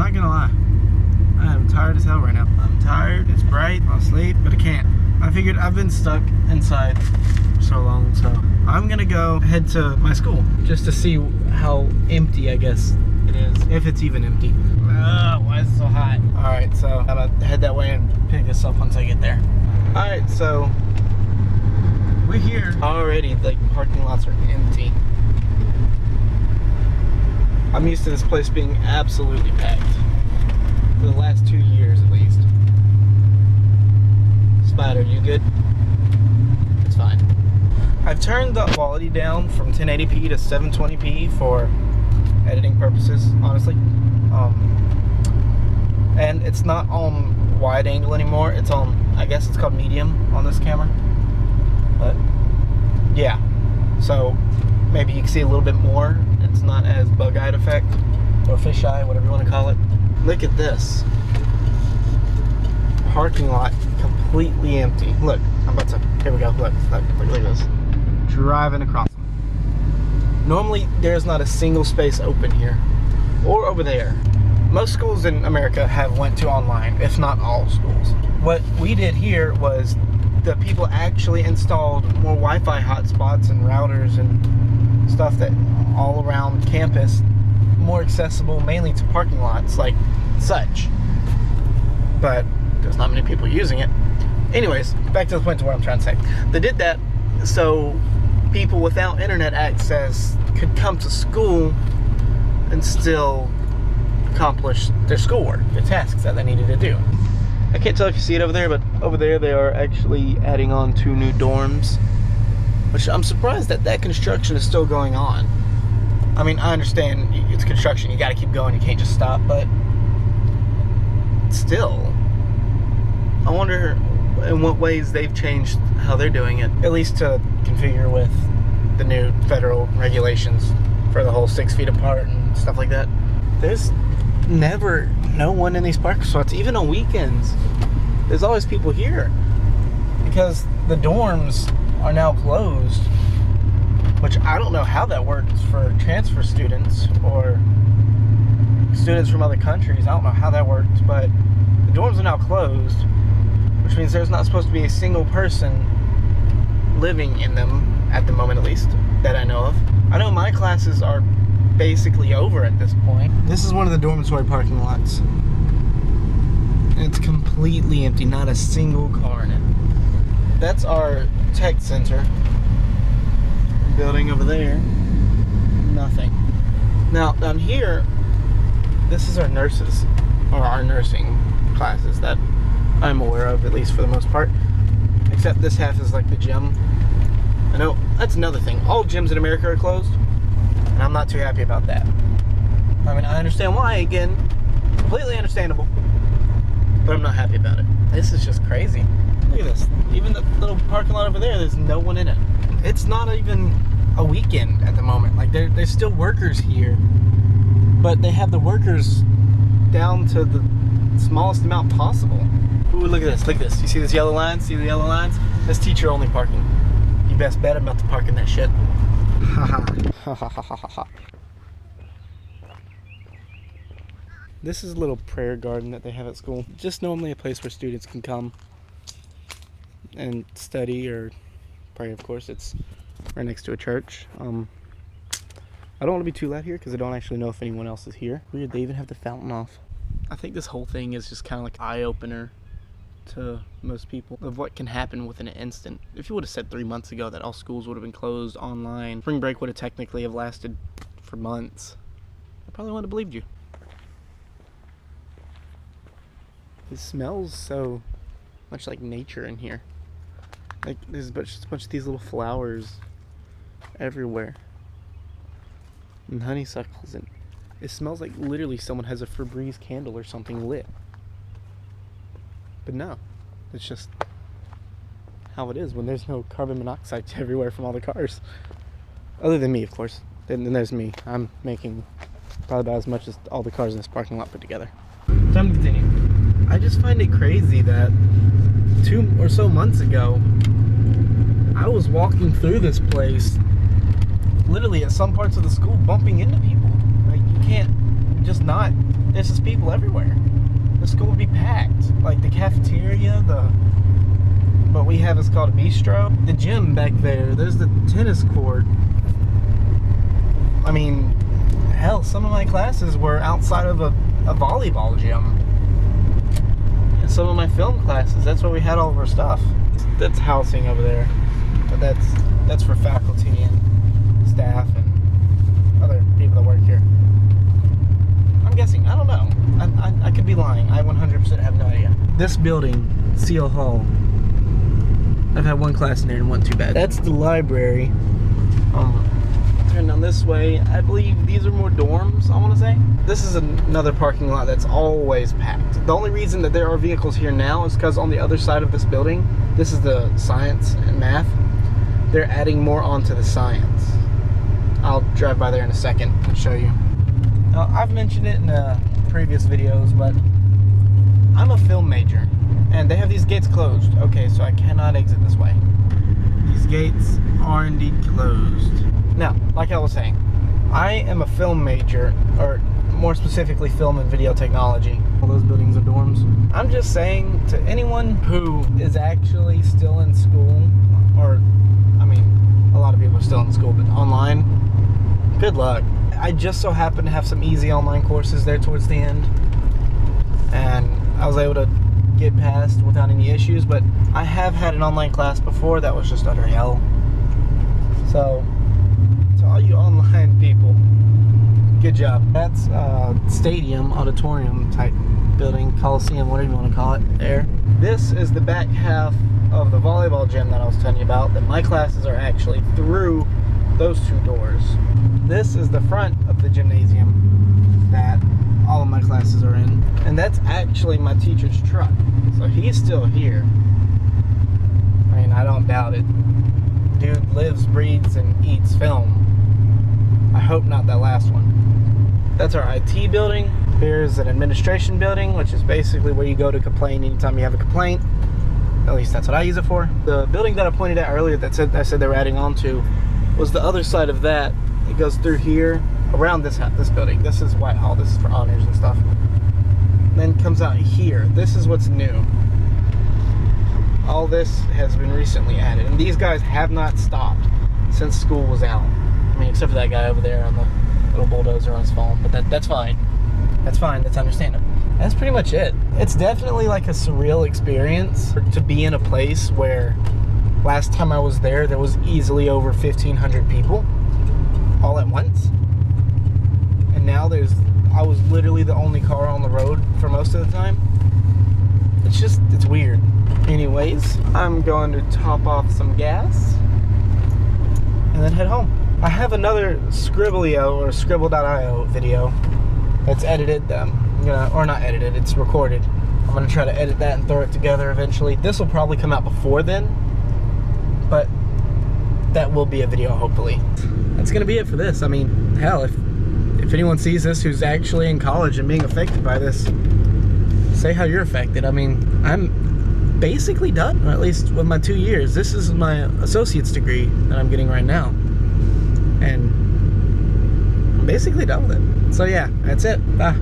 not gonna lie, I am tired as hell right now. I'm tired, it's bright, I'll sleep, but I can't. I figured I've been stuck inside for so long, so I'm gonna go head to my school just to see how empty, I guess, it is, if it's even empty. Why is it so hot? Alright, so I'm gonna head that way and pick this up once I get there. Alright, so we're here already. Like, parking lots are empty. I'm used to this place being absolutely packed for the last 2 years at least. Spider, you good? It's fine. I've turned the quality down from 1080p to 720p for editing purposes, honestly. And it's not on wide angle anymore. It's on, I guess it's called medium on this camera. But yeah, so maybe you can see a little bit more. It's not as bug-eyed effect or fish-eye, whatever you want to call it. Look at this. Parking lot completely empty. Look, I'm about to, here we go, look at this. Driving across them. Normally, there's not a single space open here or over there. Most schools in America have went to online, if not all schools. What we did here was the people actually installed more Wi-Fi hotspots and routers and stuff that all around campus, more accessible mainly to parking lots like such. But there's not many people using it. Anyways, back to the point to what I'm trying to say. They did that so people without internet access could come to school and still accomplish their schoolwork, the tasks that they needed to do. I can't tell if you see it over there, but over there they are actually adding on 2 new dorms, which I'm surprised that that construction is still going on. I mean, I understand it's construction, you gotta keep going, you can't just stop, but still, I wonder in what ways they've changed how they're doing it, at least to configure with the new federal regulations for the whole 6 feet apart and stuff like that. There's never no one in these parking spots, even on weekends. There's always people here because the dorms are now closed, which I don't know how that works for transfer students or students from other countries. I don't know how that works, but the dorms are now closed, which means there's not supposed to be a single person living in them at the moment, at least that I know of. I know my classes are basically over at this point. This is one of the dormitory parking lots. It's completely empty, not a single car in it. That's our tech center. Building over there, nothing. Now down here, this is our nurses, or our nursing classes that I'm aware of, at least for the most part. Except this half is like the gym. I know, that's another thing. All gyms in America are closed. And I'm not too happy about that. I mean, I understand why, again, completely understandable, but I'm not happy about it. This is just crazy. Look at this. Even the little parking lot over there, there's no one in it. It's not even a weekend at the moment. Like, there's still workers here, but they have the workers down to the smallest amount possible. Ooh, look at this, look at this. You see this yellow line? See the yellow lines? That's teacher only parking. You best bet I'm about to park in that shit. This is a little prayer garden that they have at school. Just normally a place where students can come and study or pray, of course. It's right next to a church. I don't want to be too loud here because I don't actually know if anyone else is here. Weird, they even have the fountain off. I think this whole thing is just kind of like an eye-opener to most people of what can happen within an instant. If you would have said 3 months ago that all schools would have been closed online, spring break would have technically have lasted for months, I probably wouldn't have believed you. It smells so much like nature in here. Like there's a bunch of these little flowers everywhere and honeysuckles, and it smells like literally someone has a Febreze candle or something lit. But no, it's just how it is when there's no carbon monoxide everywhere from all the cars. Other than me, of course. Then there's me. I'm making probably about as much as all the cars in this parking lot put together. Time to continue. I just find it crazy that 2 or so months ago, I was walking through this place, literally at some parts of the school, bumping into people. Like, you can't just not There's just people everywhere. The school would be packed. Like the cafeteria, what we have is called a bistro. The gym back there, there's the tennis court. I mean, hell, some of my classes were outside of a volleyball gym. And some of my film classes, that's where we had all of our stuff. That's housing over there. But that's for faculty and staff and other people that work here. I'm guessing, I don't know. I could be lying. I 100% have no idea. This building, Seal Hall, I've had one class in there and wasn't too bad. That's the library. Turn down this way. I believe these are more dorms, I want to say. This is another parking lot that's always packed. The only reason that there are vehicles here now is because on the other side of this building, this is the science and math, they're adding more onto the science. I'll drive by there in a second and show you. Now, I've mentioned it in previous videos, but I'm a film major, and they have these gates closed. Okay, so I cannot exit this way. These gates are indeed closed. Now, like I was saying, I am a film major, or more specifically film and video technology. All those buildings are dorms. I'm just saying to anyone who is actually still in school, or, I mean, a lot of people are still in school, but online, good luck. I just so happened to have some easy online courses there towards the end, and I was able to get past without any issues, but I have had an online class before that was just utter hell. So, to all you online people, good job. That's stadium, auditorium type building, coliseum, whatever you want to call it there. This is the back half of the volleyball gym that I was telling you about, that my classes are actually through those two doors. This is the front of the gymnasium that all of my classes are in, and that's actually my teacher's truck, so he's still here. I mean, I don't doubt it. Dude lives, breathes, and eats film. I hope not that last one. That's our IT building. Here's an administration building, which is basically where you go to complain anytime you have a complaint. At least that's what I use it for. The building that I pointed out earlier that I said they were adding on to was the other side of that. It goes through here, around this building. This is Whitehall. This is for honors and stuff. Then comes out here. This is what's new. All this has been recently added, and these guys have not stopped since school was out. I mean, except for that guy over there on the little bulldozer on his phone, but that's fine. That's fine. That's understandable. That's pretty much it. It's definitely like a surreal experience to be in a place where last time I was there was easily over 1,500 people all at once, and now I was literally the only car on the road for most of the time. It's weird. Anyways, I'm going to top off some gas and then head home. I have another Scribblio or Scribble.io video that's edited. Or not edited, it's recorded. I'm gonna try to edit that and throw it together eventually. This will probably come out before then, but that will be a video, hopefully. That's gonna be it for this. I mean, hell, if anyone sees this who's actually in college and being affected by this, say how you're affected. I mean, I'm basically done, or at least with my 2 years. This is my associate's degree that I'm getting right now, and I'm basically done with it. So yeah, that's it. Bye.